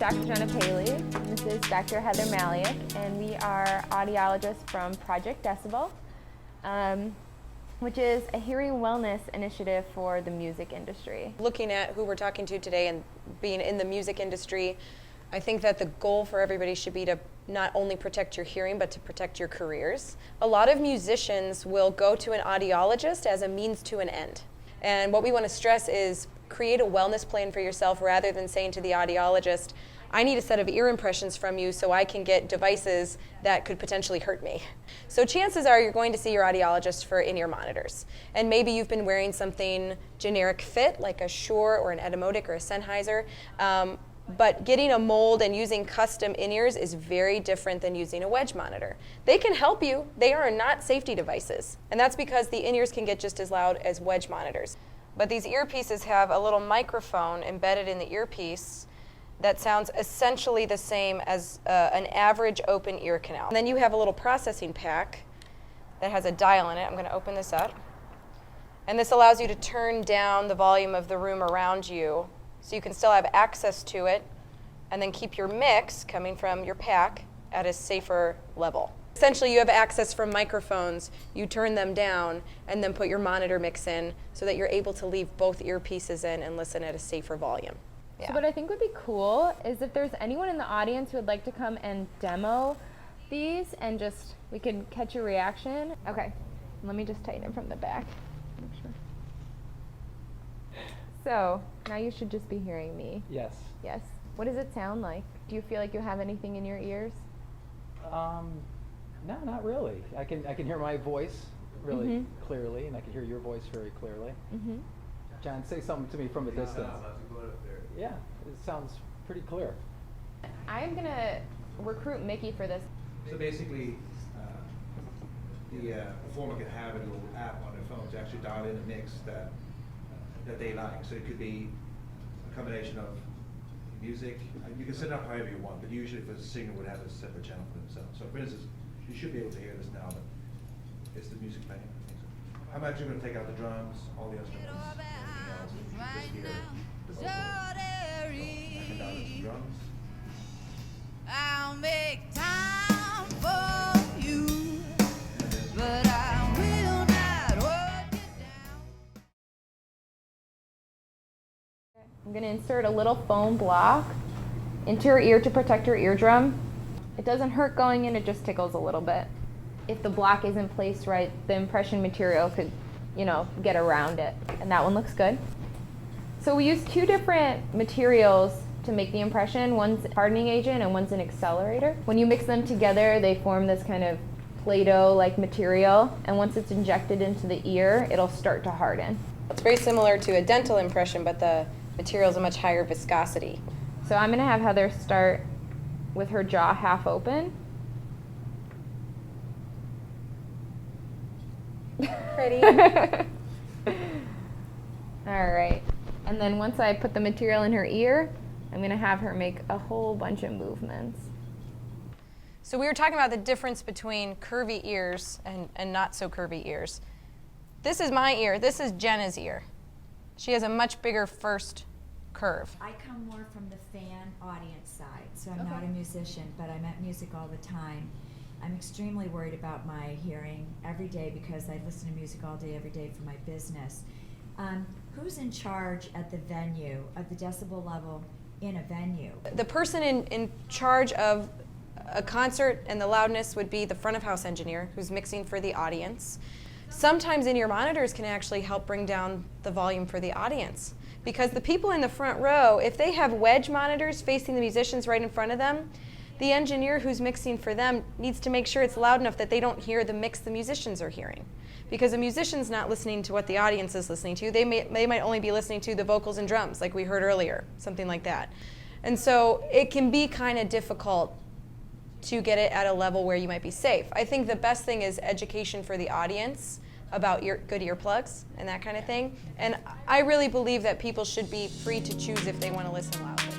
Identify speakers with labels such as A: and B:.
A: Dr. Jenna Paley, and this is Dr. Heather Maliak, and we are audiologists from Project Decibel, which is a hearing wellness initiative for the music industry.
B: Looking at who we're talking to today and being in the music industry, I think that the goal for everybody should be to not only protect your hearing, but to protect your careers. A lot of musicians will go to an audiologist as a means to an end. And what we want to stress is create a wellness plan for yourself rather than saying to the audiologist, I need a set of ear impressions from you so I can get devices that could potentially hurt me. So chances are you're going to see your audiologist for in-ear monitors. And maybe you've been wearing something generic fit, like a Shure or an Etymotic or a Sennheiser. But getting a mold and using custom in-ears is very different than using a wedge monitor. They can help you. They are not safety devices. And that's because the in-ears can get just as loud as wedge monitors. But these earpieces have a little microphone embedded in the earpiece that sounds essentially the same as an average open ear canal. And then you have a little processing pack that has a dial in it. I'm going to open this up. And this allows you to turn down the volume of the room around you so you can still have access to it and then keep your mix coming from your pack at a safer level. Essentially, you have access from microphones, you turn them down, and then put your monitor mix in so that you're able to leave both earpieces in and listen at a safer volume. Yeah.
A: So what I think would be cool is if there's anyone in the audience who would like to come and demo these and just, we could catch a reaction. Okay, let me just tighten it from the back. Make sure. So, now you should just be hearing me.
C: Yes.
A: Yes. What does it sound like? Do you feel like you have anything in your ears?
C: No, not really. I can hear my voice really clearly, and I can hear your voice very clearly. John, say something to me from a distance. Yeah, it sounds pretty clear.
A: I'm going to recruit Mickey for this.
D: So basically, the performer can have a little app on their phone to actually dial in a mix that they like. So it could be a combination of music. You can set it up however you want, but usually for a singer would have a separate channel for themselves. So for instance, you should be able to hear this now, but it's the music playing. I'm actually going to take out the drums, all the instruments, everything else. You should just hear the vocal. I can dial in some drums.
E: I'll make time for you, but I will not hold you down.
A: I'm going to insert a little foam block into your ear to protect your eardrum. It doesn't hurt going in, it just tickles a little bit. If the block isn't placed right, the impression material could, get around it. And that one looks good. So we use two different materials to make the impression. One's a hardening agent and one's an accelerator. When you mix them together, they form this kind of Play-Doh-like material. And once it's injected into the ear, it'll start to harden.
B: It's very similar to a dental impression, but the material is a much higher viscosity.
A: So I'm going to have Heather start with her jaw half open.
B: Ready?
A: All right. And then once I put the material in her ear, I'm going to have her make a whole bunch of movements.
B: So we were talking about the difference between curvy ears and not so curvy ears. This is my ear. This is Jenna's ear. She has a much bigger first curve.
F: I come more from the fan audience side, so I'm not a musician, but I'm at music all the time. I'm extremely worried about my hearing every day because I listen to music all day, every day for my business. Who's in charge at the venue, at the decibel level in a venue?
B: The person in charge of a concert and the loudness would be the front of house engineer who's mixing for the audience. Sometimes in-ear monitors can actually help bring down the volume for the audience. Because the people in the front row, if they have wedge monitors facing the musicians right in front of them, the engineer who's mixing for them needs to make sure it's loud enough that they don't hear the mix the musicians are hearing. Because a musician's not listening to what the audience is listening to. They might only be listening to the vocals and drums, like we heard earlier, something like that. And so it can be kind of difficult to get it at a level where you might be safe. I think the best thing is education for the audience about good earplugs and that kind of thing. And I really believe that people should be free to choose if they want to listen loudly.